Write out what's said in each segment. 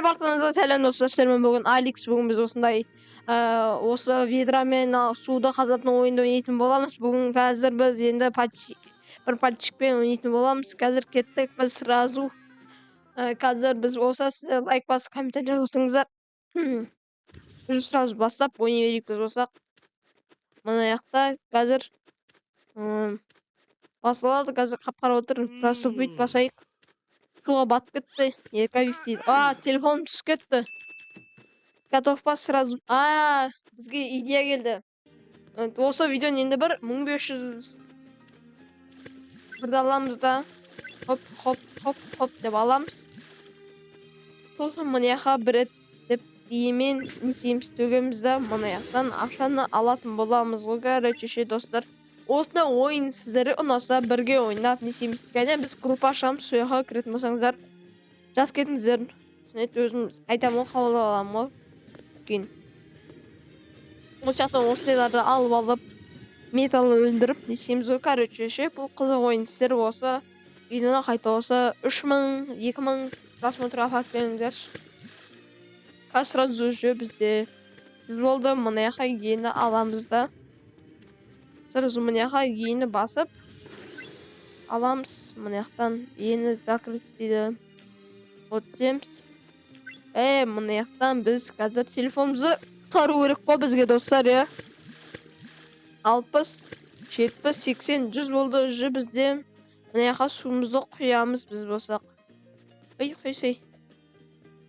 Барлықтарыңызға сәлем достар, мен бүгін Алекс, бүгін біз осындай осы ведрамен суды қазатын ойынды ойнайтын боламыз. Бүгін қазір біз енді бір подчикпен ойнайтын боламыз. Қазір кеттік біз сразу. Қазір біз болса сіздер лайк басып комментарий жазыңыздар. Біз сразу бастап ойнай берейік біз болсақ. Мына жақта қазір басылады, қазір қап-қара отыр. Просто бүйтіп басайық. Суға батып кетті. Еркавив дейді. Телефоным түсіп кетті. Готов па сразу? Бізге идея келді. Осы видеоны енді бір 1500 бірді аламыз да. Хоп деп аламыз. Сосын мына жаққа бір рет деп емен несеміз төгеміз да мына жақтан ақшаны алатын боламыз ғой. Короче достар. Осындай ойын сіздерге ұнаса бірге ойнап несеміз. Және біз группа ашамыз. Сол жаққа кіретін болсаңыздар жаз кетіңіздер. Өзім айтамын ғой, қабыл аламын ғой. Кейін осы жақтан осылайларды алып алып металды өндіріп несеміз ғой. Короче бұл қызық ойын. Сіздер осы видеоны қайта болса 3000 2000 просмотр апарып беріңіздерші. Қазір сразу же бізде 100 болды. Мына жаққа ені аламыз да. Сразу мына жаққа ені басып аламыз. Мына жақтан ені закрыть дейді. Вот деміз. Мына жақтан біз қазір телефонымызды қару керек қой бізге достар, 60, 70, 80, 100 болды уже бізде. Мына жаққа суымызды құямыз біз болсақ. Құйсай.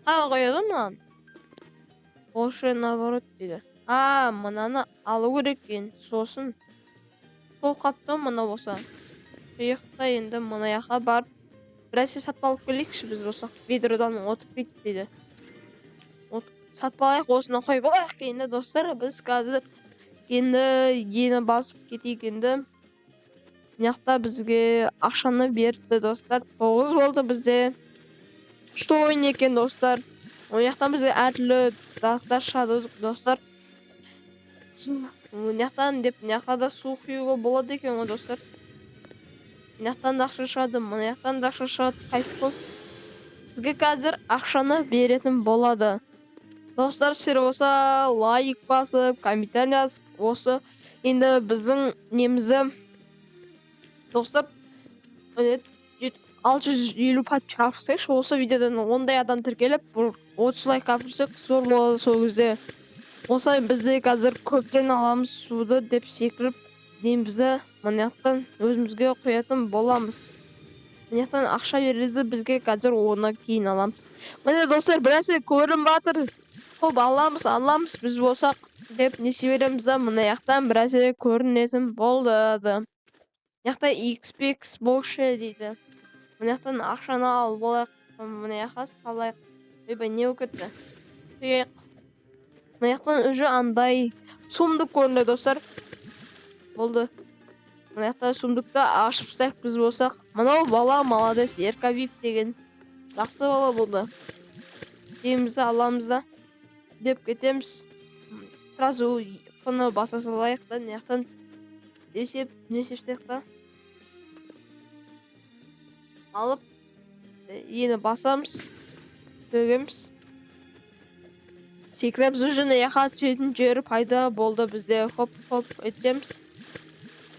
Қойады мынаны. Больше наоборот дейді. Мынаны алу керек екен. Сосын сол қапты мына болса. Құйықта енді мына жаққа барып бірәсе сатып алып келейікші біз болсақ. Ведродан отып кетті дейді. Сатып алайық, осыны қойып алайық енді достар. Біз қазір енді ені басып кетейік енді. Мына бізге ақшаны берді достар. 9 болды бізде. Күшті ойын екен достар. Мына бізге әртүрлі заттар шығады достар. Мына да су құюға болады екен ғой достар. Мына да ақша шығады, мына да ақша шығады. Кайф қой. Бізге қазір ақшаны беретін болады. Достар, сіздер болса лайк басып, комментарий жазып, осы енді біздің немізді достар 650 подписчик алсайшы. Осы видеодан ондай адам тіркеліп 30 лайк алсақ зор болады сол кезде. Осылай бізде қазір көптен аламыз суды деп секіріп немізді мына жақтан өзімізге құятын боламыз. Мына жақтан ақша береді бізге, қазір оны кейін аламыз. Міне достар, бірәсе көрініп жатыр. Хоп, аламыз біз болсақ деп несе береміз да мына жақтан бірәсе көрінетін болды. Мына жақта XP болшы дейді. Мына жақтан ақшаны алып болайық. Мына жаққа салайық. Не болып кетті? Мына жақтан уже андай сундук көрінді достар. Болды. Мына жақта сундукты ашып тастайық біз болсақ. Мынау бала молодец, Еркавив деген жақсы бала болды. Демізді аламыз да деп кетеміз. Сразу фоны баса салайық та, мына жақтан несепсек та. Алып ені басамыз, төгеміз. Секіреміз, уже мына жаққа түсетін жері пайда болды бізде. Хоп етеміз.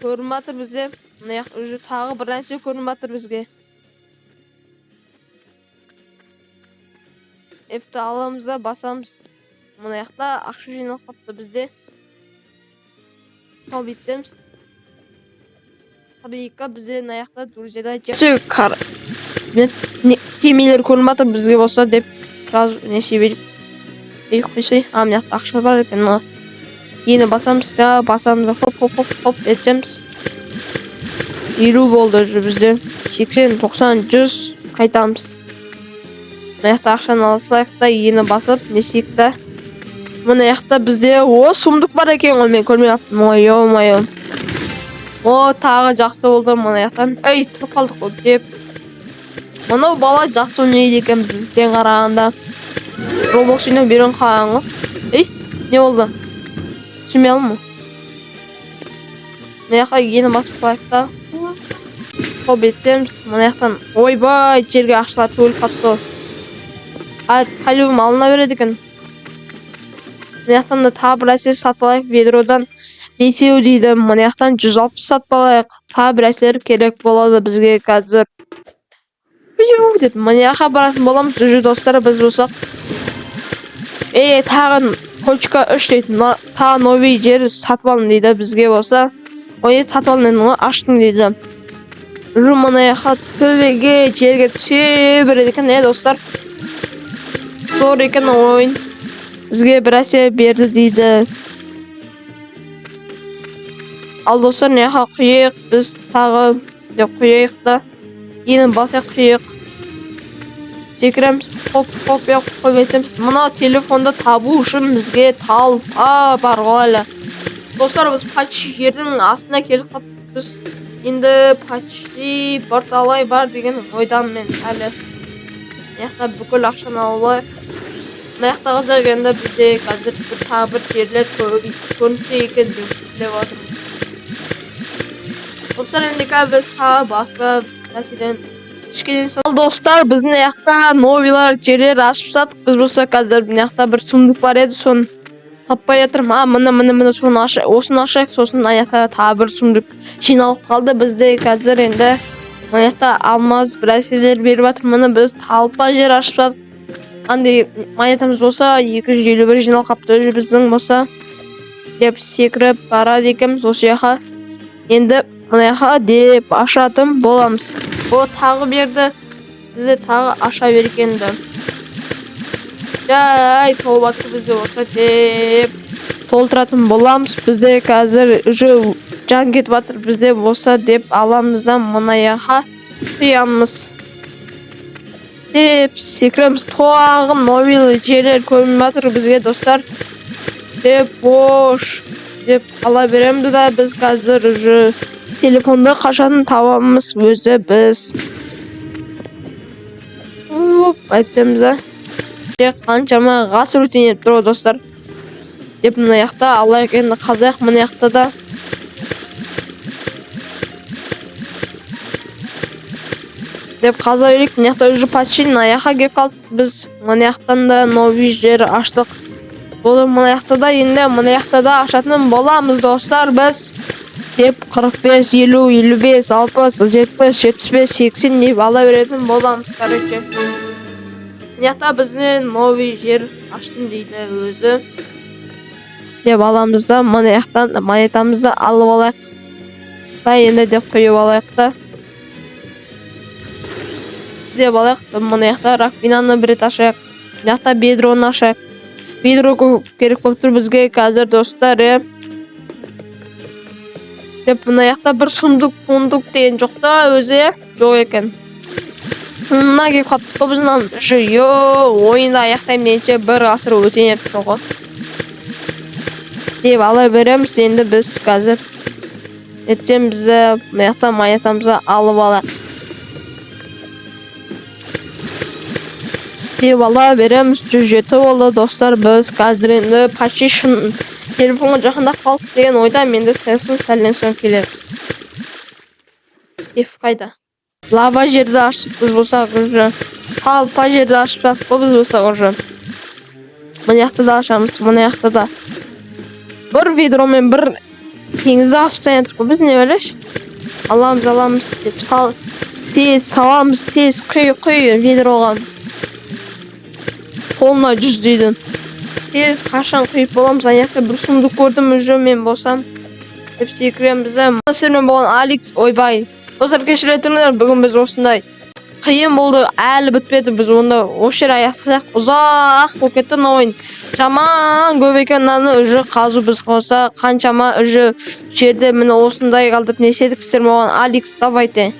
Көрініп жатыр бізде. Мына жақта уже тағы бір нәрсе көрініп жатыр бізге. Фті аламыз да басамыз. Мына жақта ақша жиналып қапты бізде. Сол беттеміз. Қарайыққа бізде мына жақта друзьяда кемелер көрініп жатыр бізге болса деп сразу несе беріп. Құйсай. Мына жақта ақша бар екен. Ені басамыз да хоп етсеміз. 50 болды уже бізде. 80, 90, 100 қайтамыз. Мына жақта ақшаны алсылайық та ені басып несейік та. Мына жақта бізде сундук бар екен ғой, мен көрмей аптым. Тағы жақсы болды мына жақтан. Тұрып қалдық қой деп. Мынау бала жақсы ойнайды екен бізден қарағанда. Roblox ойнап берген қалған ғой. Не болды? Түсінбей алдым ма? Мына жаққа ені басып қалайық та. Хоп етсеміз. Мына жақтан ойбай жерге ақшалар төгіліп қапты. Полюбум алына береді екен. Мына жақтан да тағы бір нәрсе сатып алайық. Ведродан 5 дейді. Мына жақтан 160 сатып алайық. Тағы бір нәрселер керек болады бізге қазір. Деп мына жаққа баратын боламыз. Уже достар, біз болсақ. Тағы точка 3 дейді. Тағы новый жер сатып алдым дейді бізге болса. Ой, сатып алдым ғой, аштың дейді. Уже мына жаққа төбеге жерге түсе береді екен, достар. Зор екен ойын. Бізге бір нәрсе берді дейді. Ал достар, мына жаққа құйық. Біз тағы деп құйық да. Енді басқа құйық. Секіреміз. Хоп, қойбайтеміз. Мына телефонды табу үшін бізге талпа бар ғой әлі. Достар, біз почти жердің астына келіп қалыппыз. Енді почти бірталай бар деген ойдан мен әлі. Мына жақта бүкіл ақшаны алып. Мына жақтағы жүргенде бізде қазір тағы бір жерлер көрінсе екен деп отырмыз. Достар, енді біз тағы басқа нәрседен кішкене сол. Достар, біздің жақта новилар жерлер ашып саттық. Біз болса қазір мына жақта бір сундук бар еді, соны таппай жатырмын. Міне соны осыны ашайық, сосын мына жақта тағы бір сундук жиналып қалды. Бізде қазір енді мына жақта алмаз бір нәрселер беріп жатыр. Міне біз талпа жер ашып саттық. Андай монетамыз болса 251 жиналып қапты. Біздің болса деп секіріп барады екенбіз осы жаққа. Енді мына жаққа деп ашатын боламыз. О, тағы берді. Бізде тағы аша бергенді. Жай толып жатыр бізде болса деп толтыратын боламыз. Бізде қазір уже жан кетіп жатыр. Бізде болса деп аламыздан мына жаққа құямыз. Деп секіреміз. Тоғы новый жерлер көрініп жатыр бізге достар. Деп бош деп ала беремді да біз қазір уже телефонды қашан табамыз өзі біз. Айтсамыз да. Қаншама ғасыр өтінеп тұр достар. Деп мына жақта алайық, енді қазақ мына жақта да. Деп қаза берейік. Мына жақта уже почти мына жаққа келіп қалдық. Біз мына жақтан да новый жер аштық. Бұл мына жақта да енді мына жақта да ашатын боламыз достар біз. Деп 45, 50, 55, 60, 70, 75, 80 деп ала беретін боламыз, короче. Мына жақта біздің новый жер аштым дейді өзі. Деп аламыз да мына жақтан монетамызды алып алайық. Енді деп қойып алайық да. Деп алайық. Мына жақта раквинаны бір рет ашайық. Мына жақта бедроны ашайық. Бедро керек болып тұр бізге қазір достар. Деп мына жақта бір сундук деген жоқ та өзі. Жоқ екен. Мына келіп қаптық қой біздің жүйе ойында аяқтаймын дейінше бір ғасыр өтен еп тұр ғой. Деп ала береміз. Енді біз қазір ертең бізді мына жақта монетамызды алып алайық. Деп ала береміз. 107 болды достар. Біз қазір енді почти шын телефонға жақындап қалдық деген ойда менде сәлден соң келеміз. Еф қайда? Лава жерді ашып біз болсақ уже. Талпа жерді ашып жатық біз болсақ уже. Мына жақта да ашамыз. Мына жақта да. Бір ведромен бір теңізді ашып таңатырық қой. Біз не ойлаш? Аламыз деп тез саламыз. Тез құй ведроға. Қолына 100 дейді. Тез қашан құйып боламыз. Аяқта бір сундук көрдім уже мен болсам. Деп секіреміз. Сіздермен болған Алекс ойбай. Достар, кешіріңіздер, бүгін біз осындай қиын болды, әлі бітпеді. Біз онда осы жер аяқтасақ, ұзақ болып кетті ойын. Жаман көп екен, уже қазу біз қоса қаншама уже жерде міне осындай қалдып не істедік. Сіздермен болған Алекс, давайте.